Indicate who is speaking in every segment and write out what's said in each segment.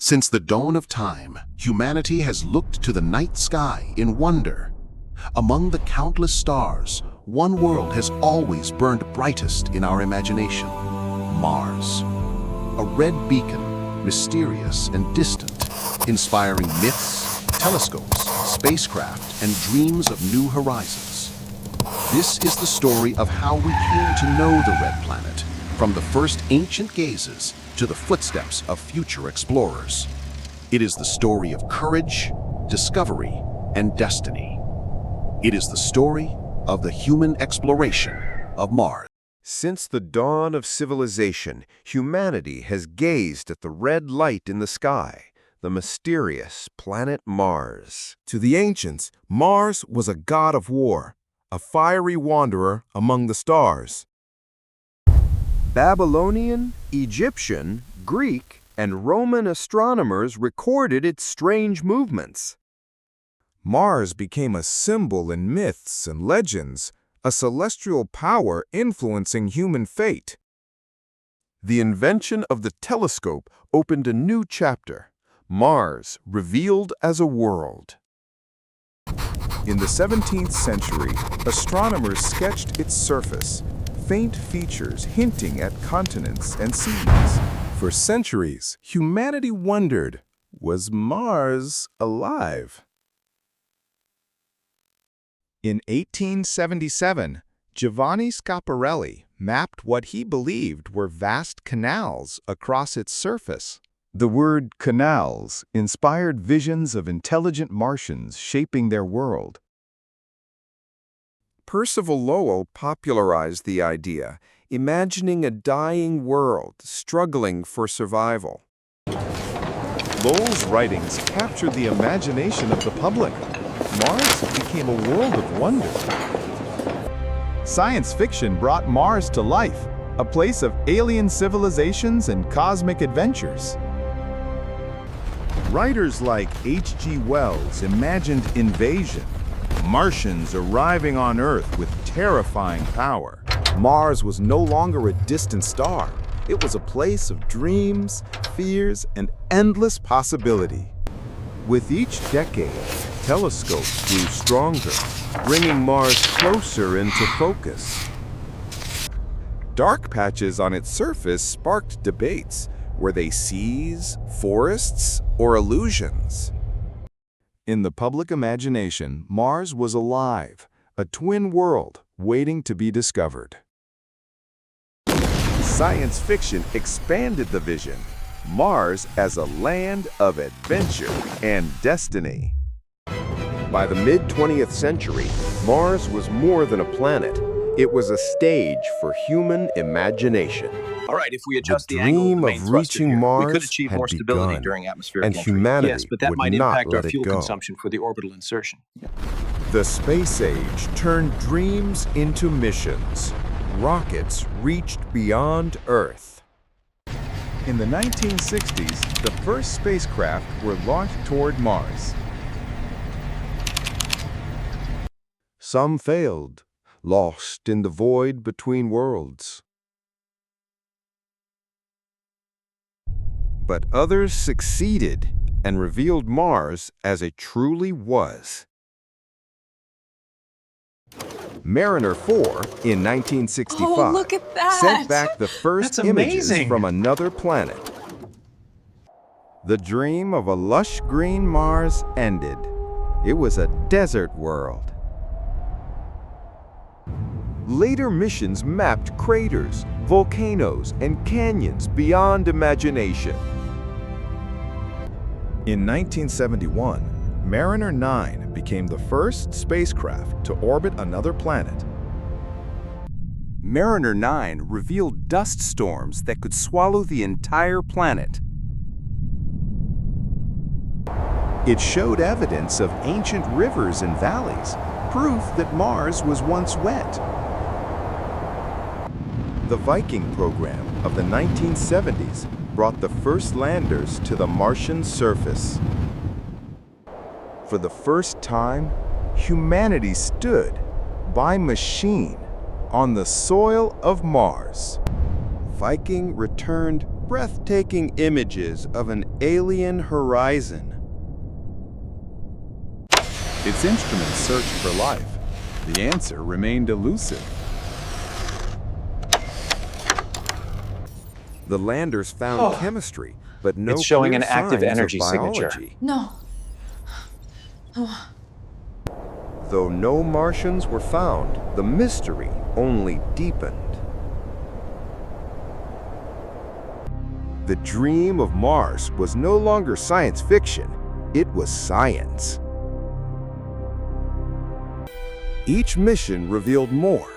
Speaker 1: Since the dawn of time, humanity has looked to the night sky in wonder. Among the countless stars, one world has always burned brightest in our imagination: Mars. A red beacon, mysterious and distant, inspiring myths, telescopes, spacecraft, and dreams of new horizons. This is the story of how we came to know the red planet, from the first ancient gazes to the footsteps of future explorers. It is the story of courage, discovery, and destiny. It is the story of the human exploration of Mars.
Speaker 2: Since the dawn of civilization, humanity has gazed at the red light in the sky, the mysterious planet Mars.
Speaker 3: To the ancients, Mars was a god of war, a fiery wanderer among the stars.
Speaker 2: Babylonian, Egyptian, Greek, and Roman astronomers recorded its strange movements.
Speaker 3: Mars became a symbol in myths and legends, a celestial power influencing human fate.
Speaker 4: The invention of the telescope opened a new chapter: Mars revealed as a world.
Speaker 3: In the 17th century, astronomers sketched its surface, faint features hinting at continents and seas. For centuries, humanity wondered, was Mars alive?
Speaker 5: In 1877, Giovanni Schiaparelli mapped what he believed were vast canals across its surface.
Speaker 4: The word canals inspired visions of intelligent Martians shaping their world.
Speaker 2: Percival Lowell popularized the idea, imagining a dying world struggling for survival.
Speaker 4: Lowell's writings captured the imagination of the public. Mars became a world of wonder.
Speaker 6: Science fiction brought Mars to life, a place of alien civilizations and cosmic adventures.
Speaker 3: Writers like H.G. Wells imagined invasion, Martians arriving on Earth with terrifying power. Mars was no longer a distant star. It was a place of dreams, fears, and endless possibility.
Speaker 2: With each decade, telescopes grew stronger, bringing Mars closer into focus. Dark patches on its surface sparked debates. Were they seas, forests, or illusions?
Speaker 3: In the public imagination, Mars was alive, a twin world waiting to be discovered.
Speaker 4: Science fiction expanded the vision: Mars as a land of adventure and destiny.
Speaker 2: By the mid-20th century, Mars was more than a planet. It was a stage for human imagination.
Speaker 7: All right, if we adjust
Speaker 2: The
Speaker 7: the angle of
Speaker 2: dream
Speaker 7: the main
Speaker 2: of
Speaker 7: thruster
Speaker 2: reaching
Speaker 7: here, we
Speaker 2: Mars
Speaker 7: could achieve
Speaker 2: had
Speaker 7: more stability
Speaker 2: begun,
Speaker 7: during atmospheric
Speaker 2: and
Speaker 7: entry.
Speaker 2: humanity
Speaker 7: Yes, but that
Speaker 2: would
Speaker 7: might
Speaker 2: not
Speaker 7: impact our
Speaker 2: let it
Speaker 7: fuel
Speaker 2: go.
Speaker 7: consumption for the orbital insertion.
Speaker 3: The space age turned dreams into missions. Rockets reached beyond Earth.
Speaker 6: In the 1960s, the first spacecraft were launched toward Mars.
Speaker 2: Some failed, lost in the void between worlds. But others succeeded and revealed Mars as it truly was. Mariner 4, in 1965,
Speaker 8: Oh, look at that!
Speaker 2: sent back the first
Speaker 7: That's
Speaker 2: images
Speaker 7: amazing.
Speaker 2: from another planet. The dream of a lush green Mars ended. It was a desert world. Later missions mapped craters, volcanoes, and canyons beyond imagination.
Speaker 3: In 1971, Mariner 9 became the first spacecraft to orbit another planet.
Speaker 2: Mariner 9 revealed dust storms that could swallow the entire planet. It showed evidence of ancient rivers and valleys, proof that Mars was once wet. The Viking program of the 1970s brought the first landers to the Martian surface. For the first time, humanity stood by machine on the soil of Mars. Viking returned breathtaking images of an alien horizon.
Speaker 6: Its instruments searched for life. The answer remained elusive.
Speaker 2: The landers found chemistry, but no
Speaker 7: It's showing
Speaker 2: clear
Speaker 7: an active
Speaker 2: signs of
Speaker 7: energy signature.
Speaker 2: biology.
Speaker 8: No.
Speaker 2: Though no Martians were found, the mystery only deepened. The dream of Mars was no longer science fiction, it was science. Each mission revealed more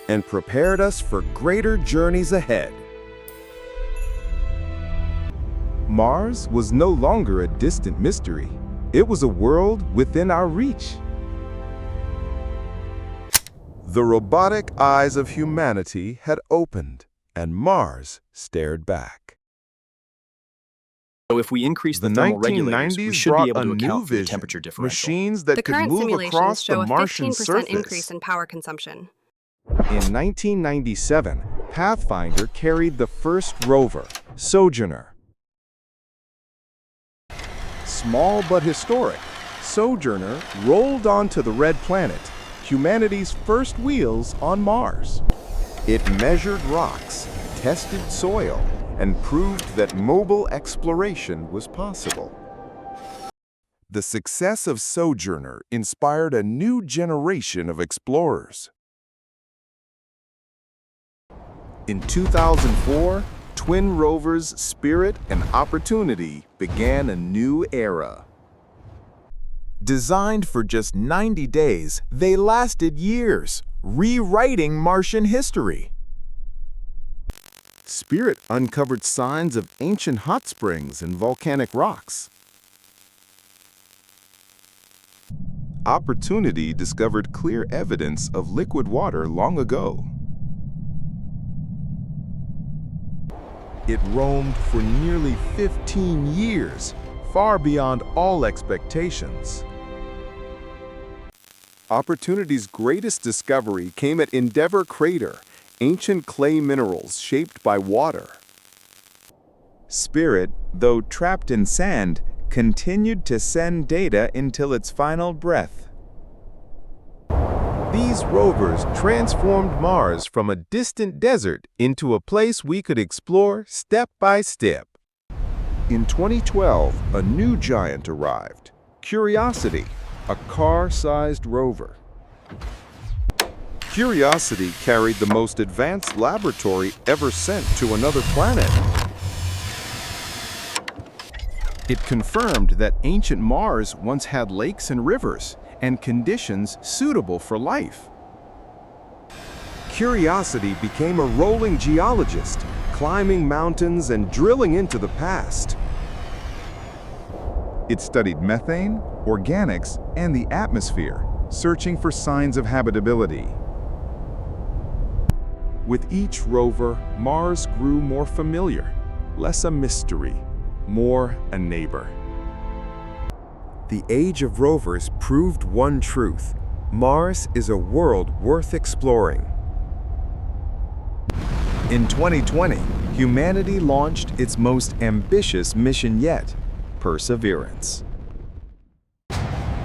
Speaker 2: and prepared us for greater journeys ahead.
Speaker 3: Mars was no longer a distant mystery. It was a world within our reach.
Speaker 2: The robotic eyes of humanity had opened, and Mars stared back.
Speaker 7: So if we increase the
Speaker 3: The
Speaker 7: thermal regulators, we
Speaker 3: 1990s
Speaker 7: should be
Speaker 3: brought
Speaker 7: able
Speaker 3: a
Speaker 7: to
Speaker 3: new
Speaker 7: account for the
Speaker 3: vision,
Speaker 7: temperature differential.
Speaker 3: machines that
Speaker 8: The
Speaker 3: could
Speaker 8: current
Speaker 3: move
Speaker 8: simulations
Speaker 3: across
Speaker 8: show
Speaker 3: the
Speaker 8: a
Speaker 3: Martian
Speaker 8: 15%
Speaker 3: surface.
Speaker 8: increase in power consumption.
Speaker 3: In 1997, Pathfinder carried the first rover, Sojourner. Small but historic, Sojourner rolled onto the Red Planet, humanity's first wheels on Mars.
Speaker 2: It measured rocks, tested soil, and proved that mobile exploration was possible. The success of Sojourner inspired a new generation of explorers.
Speaker 3: In 2004, twin rovers Spirit and Opportunity began a new era. Designed for just 90 days, they lasted years, rewriting Martian history. Spirit uncovered signs of ancient hot springs and volcanic rocks. Opportunity discovered clear evidence of liquid water long ago. It roamed for nearly 15 years, far beyond all expectations. Opportunity's greatest discovery came at Endeavour Crater, ancient clay minerals shaped by water. Spirit, though trapped in sand, continued to send data until its final breath. These rovers transformed Mars from a distant desert into a place we could explore step by step. In 2012, a new giant arrived, Curiosity, a car-sized rover. Curiosity carried the most advanced laboratory ever sent to another planet. It confirmed that ancient Mars once had lakes and rivers and conditions suitable for life.
Speaker 2: Curiosity became a rolling geologist, climbing mountains and drilling into the past.
Speaker 3: It studied methane, organics, and the atmosphere, searching for signs of habitability. With each rover, Mars grew more familiar, less a mystery, more a neighbor.
Speaker 2: The age of rovers proved one truth: Mars is a world worth exploring. In 2020, humanity launched its most ambitious mission yet, Perseverance.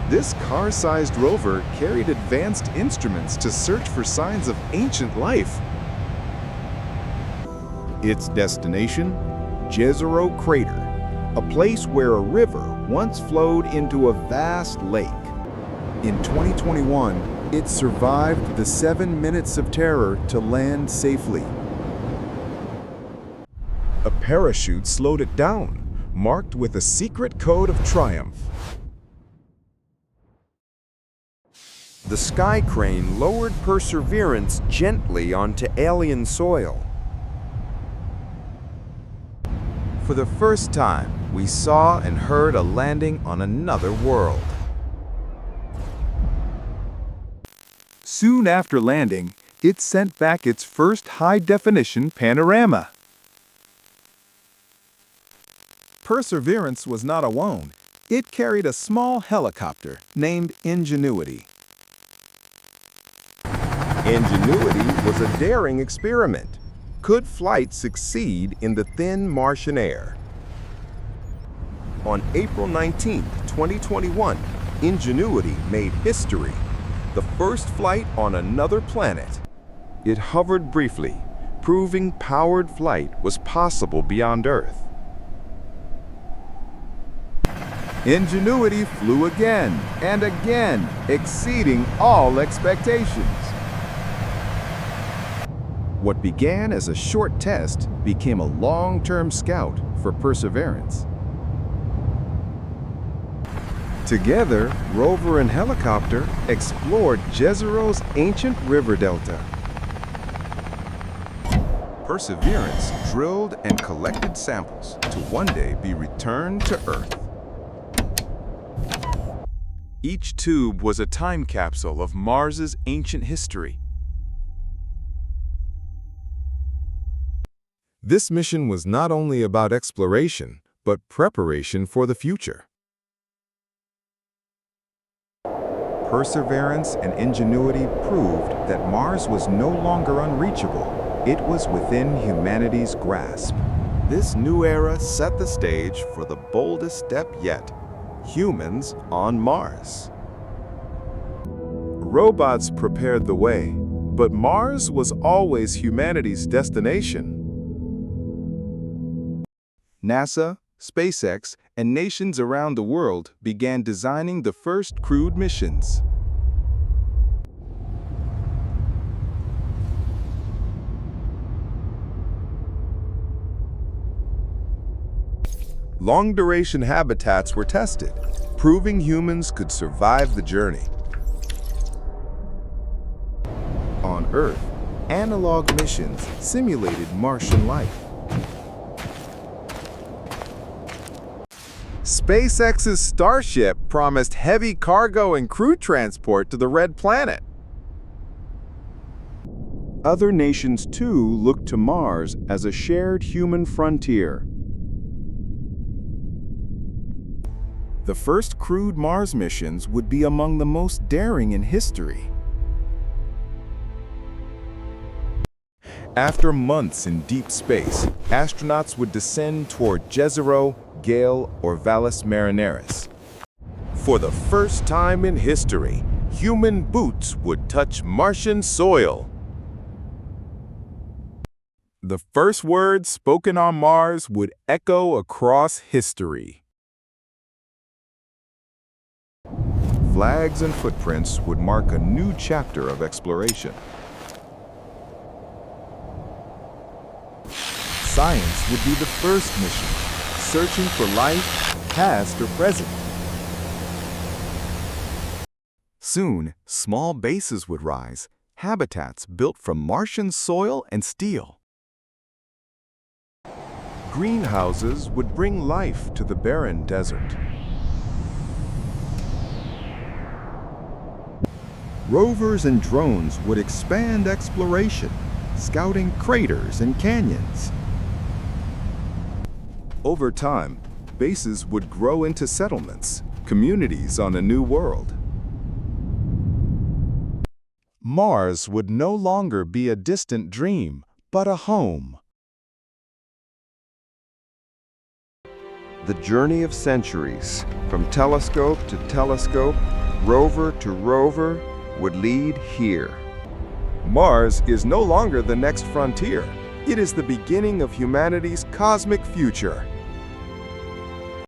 Speaker 3: This car-sized rover carried advanced instruments to search for signs of ancient life. Its destination? Jezero Crater, a place where a river once flowed into a vast lake. In 2021, it survived the 7 minutes of terror to land safely. A parachute slowed it down, marked with a secret code of triumph.
Speaker 2: The sky crane lowered Perseverance gently onto alien soil. For the first time, we saw and heard a landing on another world.
Speaker 3: Soon after landing, it sent back its first high-definition panorama. Perseverance was not alone. It carried a small helicopter named Ingenuity.
Speaker 2: Ingenuity was a daring experiment. Could flight succeed in the thin Martian air? On April 19, 2021, Ingenuity made history. The first flight on another planet. It hovered briefly, proving powered flight was possible beyond Earth.
Speaker 3: Ingenuity flew again and again, exceeding all expectations. What began as a short test became a long-term scout for Perseverance. Together, rover and helicopter explored Jezero's ancient river delta.
Speaker 2: Perseverance drilled and collected samples to one day be returned to Earth.
Speaker 6: Each tube was a time capsule of Mars's ancient history.
Speaker 3: This mission was not only about exploration, but preparation for the future. Perseverance and Ingenuity proved that Mars was no longer unreachable. It was within humanity's grasp. This new era set the stage for the boldest step yet: humans on Mars. Robots prepared the way, but Mars was always humanity's destination. NASA, SpaceX, and nations around the world began designing the first crewed missions.
Speaker 2: Long-duration habitats were tested, proving humans could survive the journey.
Speaker 3: On Earth, analog missions simulated Martian life. SpaceX's Starship promised heavy cargo and crew transport to the Red Planet. Other nations too looked to Mars as a shared human frontier. The first crewed Mars missions would be among the most daring in history. After months in deep space, astronauts would descend toward Jezero, Gale, or Valles Marineris.
Speaker 2: For the first time in history, human boots would touch Martian soil.
Speaker 3: The first words spoken on Mars would echo across history. Flags and footprints would mark a new chapter of exploration. Science would be the first mission, searching for life, past or present. Soon, small bases would rise, habitats built from Martian soil and steel. Greenhouses would bring life to the barren desert. Rovers and drones would expand exploration, scouting craters and canyons. Over time, bases would grow into settlements, communities on a new world. Mars would no longer be a distant dream, but a home.
Speaker 2: The journey of centuries, from telescope to telescope, rover to rover, would lead here.
Speaker 3: Mars is no longer the next frontier. It is the beginning of humanity's cosmic future.